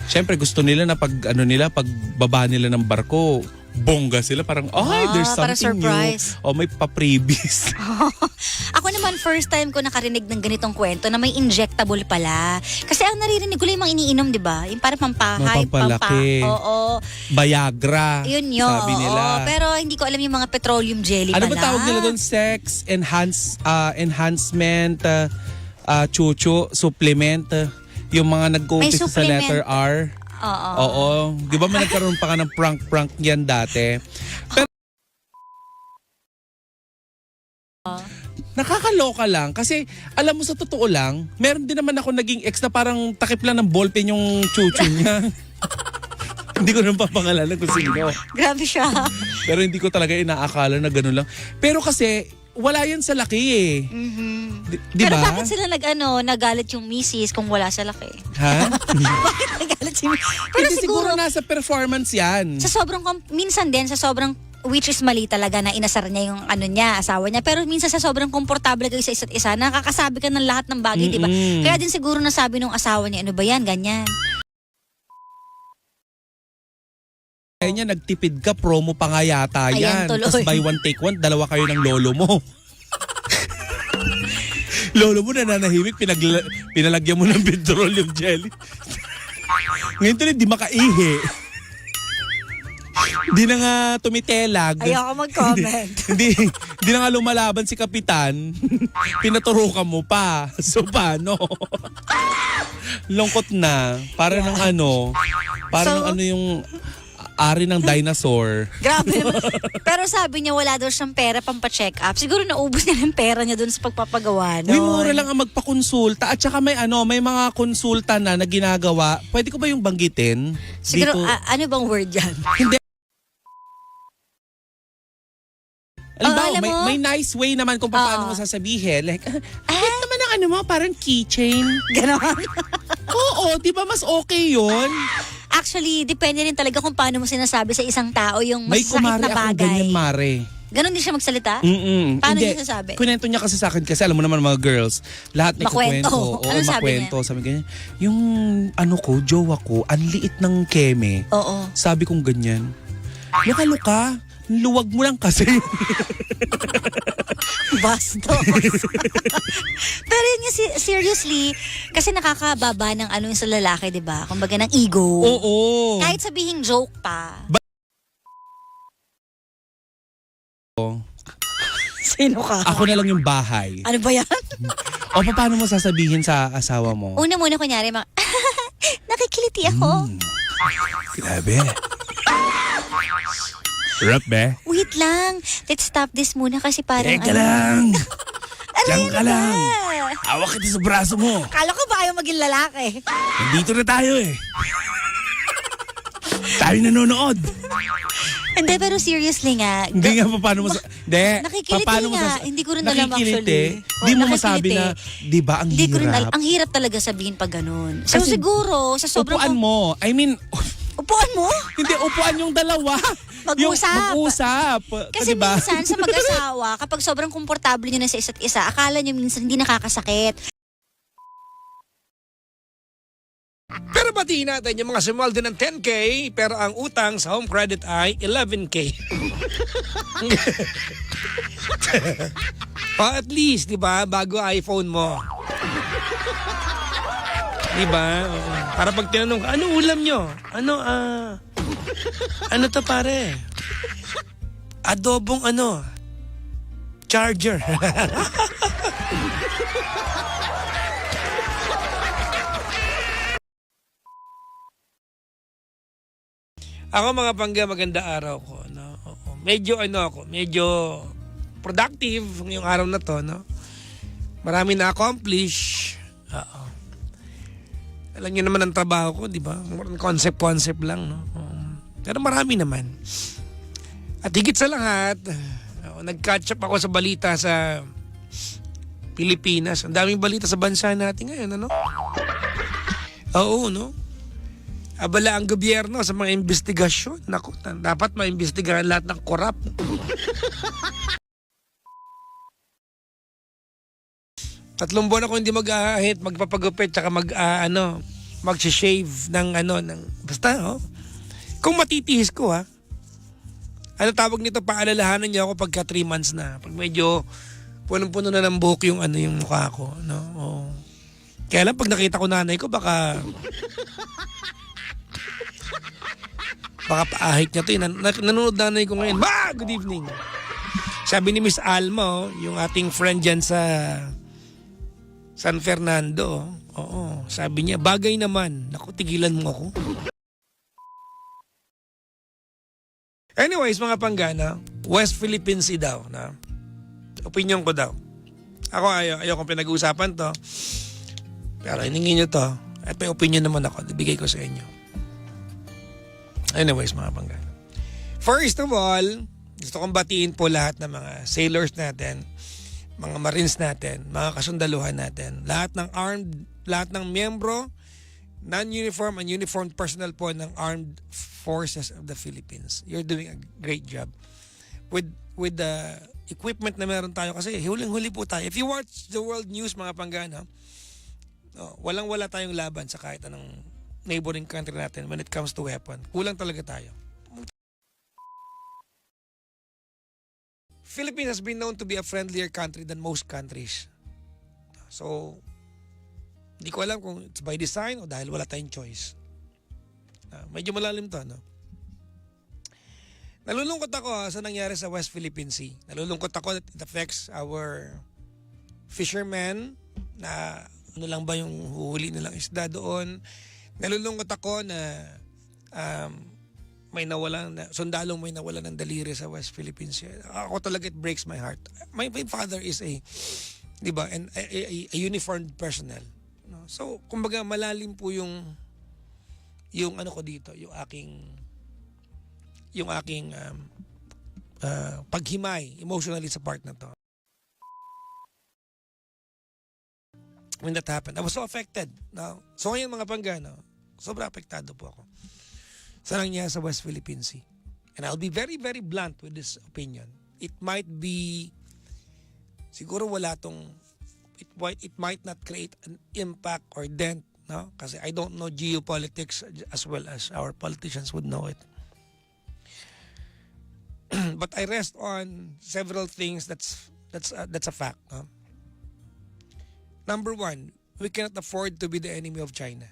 Syempre gusto nila na pag baba nila ng barko, bongga sila parang, there's para something surprise. new. May pa-freebies. Ako naman, first time ko nakarinig ng ganitong kwento na may injectable pala. Kasi ang naririnig ko lang yung mga iniinom, di ba? Yung para pampahay, Pampalaki. Oo. Viagra, Yun yun. sabi nila. Oo. Pero hindi ko alam yung mga petroleum jelly Ano pala. ba tawag nila doon? Sex, enhancement, chuchu, supplement, yung mga nag-uumpisa sa supplement. letter R. Oo. Di ba may nagkaroon pa ka ng prank yan dati? Pero nakakaloka lang kasi alam mo sa totoo lang, meron din naman ako naging ex na parang takip lang ng ballpen yung chuchu niya. Hindi ko naman papangalanan kung sino. Grabe siya. Pero hindi ko talaga inaakala na gano'n lang. Pero kasi wala yan sa laki eh. Di Pero ba? bakit sila nagalit yung misis kung wala sa laki? Ha? Bakit nagalit si misis? Pero Hindi, siguro nasa performance yan. sa sobrang, minsan din, sa sobrang, which is mali talaga na inasar niya yung asawa niya. Pero minsan sa sobrang komportable kayo sa isa't isa, nakakasabi ka ng lahat ng bagay, di ba? Kaya din siguro nasabi nung asawa niya, ano ba yan, ganyan. Kaya niya, nagtipid ka, promo pa nga yata yan. Ayan, tuloy. Tapos buy one, take one, dalawa kayo ng lolo mo. Lolo mo nananahimik, pinalagyan mo ng petroleum jelly. Ngayon tuloy, di makaihi. Di na nga tumitelag. Ayoko mag-comment. Di na nga lumalaban si Kapitan. Pinaturukan mo pa. So paano? Lungkot na. Para ng yung ari ng dinosaur. Grabe naman. Pero sabi niya wala daw siyang pera pampacheck up. Siguro naubos niya ng pera niya dun sa pagpapagawa. Uy, mura lang ang magpakonsulta. At saka may mga konsulta na ginagawa. Pwede ko ba yung banggitin? Siguro, Dito? ano bang word yan? Hindi. alam Alam mo? may nice way naman kung paano mo sasabihin. Like, naman ang parang keychain. Ganon. Oo, di ba mas okay yun? Actually, depende rin talaga kung paano mo sinasabi sa isang tao yung May masasakit kumari na akong bagay. ganyan, Mare. Ganon din siya magsalita? Paano Hindi. niya sasabi? Kunento niya kasi sa akin kasi alam mo naman mga girls, lahat may Makwento. kukwento. Oo, Anong sabi makwento. Sabi ganyan, yung jowa ko, ang liit ng keme. Oo. Sabi kong ganyan, luka, luwag mo lang kasi. Bastos. Pero yun nga, seriously, kasi nakakababa ng yung sa lalaki, di ba? Kumbaga ng ego. Oo. Kahit sabihing joke pa. Sino ka? Ako na lang yung bahay. Ano ba yan? O paano mo sasabihin sa asawa mo? Una muna, kunyari, nakikiliti ako. Grabe. Rap be? Wait lang. Let's stop this muna kasi parang Teka lang. Diyan ka na lang. ba? Hawak kita sa braso mo. Kala ko ba ayaw maging lalaki? Nandito na tayo eh. Tayo nanonood. Hindi, pero seriously nga. Hindi nga paano mo Nakikiliti paano mo nga. Hindi ko rin alam actually. Di mo masabi na, di ba, ang Hindi ko rin alam. hirap. Ang hirap talaga sabihin pag ganun. So Kasi siguro, sa sobrang... Upuan mo. I mean, Upuan mo? hindi, upuan yung dalawa. Mag-usap. Mag-usap. Kasi diba? minsan sa mag-asawa, kapag sobrang komportable nyo na sa isa't isa, akala nyo minsan hindi nakakasakit. Pero batiin natin yung mga sumweldo ng 10K pero ang utang sa home credit ay 11K. O at least, di ba, bago iPhone mo. Di ba? Oo. Para pag tinanong ka, ano ulam nyo? Ano to pare? Adobong charger. Ako mga pangga, maganda araw ko. No? Oo. Medyo productive ngayong araw na to. No? Marami na-accomplish. Oo. Alam niyo naman ang trabaho ko, di ba? Concept lang. No? Pero marami naman. At higit sa lahat, nag-catch up ako sa balita sa Pilipinas. Ang daming balita sa bansa natin ngayon, ano? Oo, no? Abala ang gobyerno sa mga investigasyon. Naku, dapat maimbestigahan lahat ng korap. Tatlong buwan ako hindi magpapagupit tsaka mag-shave ng basta, kung matitihis ko, ha. Ano tawag nito, paalalahanan niyo ako pagka 3 months na. Pag medyo punong-puno na ng buhok yung yung mukha ko, no? Oh. Kaya lang pag nakita ko nanay ko, baka paahit niya to. Nanonood nanay ko ngayon. Good evening. Sabi ni Miss Alma, yung ating friend dyan sa San Fernando, sabi niya, bagay naman. Naku, tigilan mo ako. Anyways, mga panggana, West Philippine Sea daw, na opinion ko daw. Ako ayaw kong pinag-uusapan to. Pero hiningin nyo to. At may opinion naman ako. Ibigay ko sa inyo. Anyways, mga panggana. First of all, gusto kong batiin po lahat ng mga sailors natin, mga marines natin, mga kasundaluhan natin, lahat ng armed, lahat ng miyembro, non-uniform and uniformed personnel po ng Armed Forces of the Philippines. You're doing a great job. With the equipment na meron tayo kasi huling-huli po tayo. If you watch the world news, mga panggana, walang-wala tayong laban sa kahit anong neighboring country natin when it comes to weapon. Kulang talaga tayo. Philippines has been known to be a friendlier country than most countries. So, hindi ko alam kung it's by design o dahil wala tayong choice. Medyo malalim to, no? Nalulungkot ako sa nangyari sa West Philippine Sea. Nalulungkot ako that it affects our fishermen na lang ba yung huhuli nilang isda doon. Nalulungkot ako na may nawalan na sundalong may nawalan ng daliri sa West Philippine Sea. Ako talaga, it breaks my heart. My father is a uniformed personnel. No? So, kumbaga malalim po yung ano ko dito, yung aking paghimay emotionally sa part na to. When that happened, I was so affected. No? So ngayon mga panggana, sobrang apektado po ako sa nangyari sa West Philippine Sea. And I'll be very, very blunt with this opinion. It might be, siguro it might not create an impact or dent, no? Kasi I don't know geopolitics as well as our politicians would know it. But I rest on several things that's a fact, no? Number one, we cannot afford to be the enemy of China.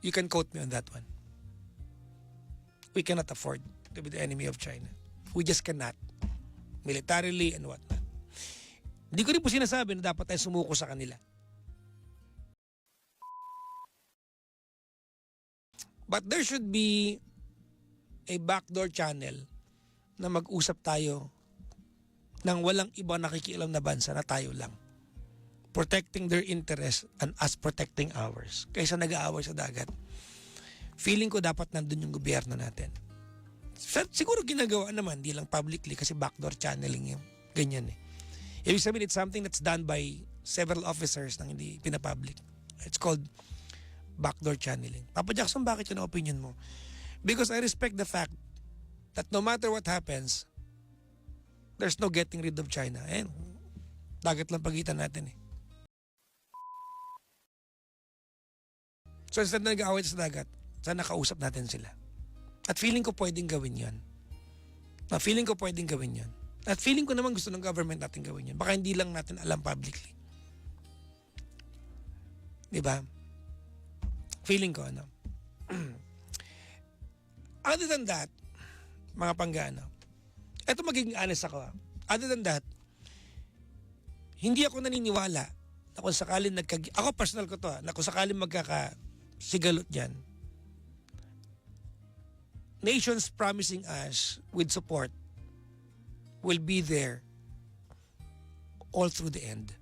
You can quote me on that one. We cannot afford to be the enemy of China. We just cannot. Militarily and whatnot. Hindi ko rin po sinasabi na dapat tayo sumuko sa kanila. But there should be a backdoor channel na mag-usap tayo nang walang ibang nakikialam na bansa na tayo lang. Protecting their interest and us protecting ours. Kaysa nag-aaway sa dagat. Feeling ko dapat nandun yung gobyerno natin. Siguro ginagawa naman, di lang publicly kasi backdoor channeling yung ganyan eh. Ibig sabihin, it's something that's done by several officers nang hindi pinapublic. It's called backdoor channeling. Papa Jackson, bakit yun ang opinion mo? Because I respect the fact that no matter what happens, there's no getting rid of China. Dagat lang pagitan natin eh. So instead na nag-aaway sa dagat, sana nakausap natin sila. At feeling ko pwedeng gawin yan. At feeling ko naman gusto ng government natin gawin yan. Baka hindi lang natin alam publicly. Diba? Feeling ko, ano? Other than that, mga panggana, eto magiging honest ako. Other than that, hindi ako naniniwala na kung sakaling ako personal ko to, na kung sakaling magkakasigalot dyan, nations promising us with support will be there all through the end.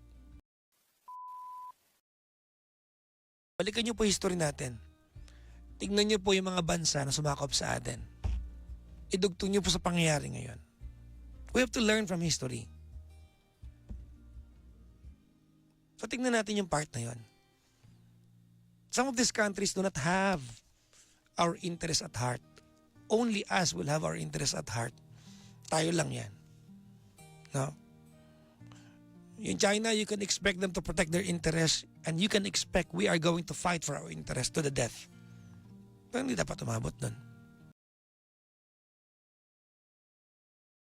Balikan niyo po history natin. Tingnan niyo po yung mga bansa na sumakop sa atin. Idugtong niyo po sa pangyayari ngayon. We have to learn from history. So tingnan natin yung part na yun. Some of these countries do not have our interest at heart. Only us will have our interest at heart. Tayo lang yan. No? Yung China, you can expect them to protect their interests and you can expect we are going to fight for our interests to the death. Pero hindi dapat umabot nun.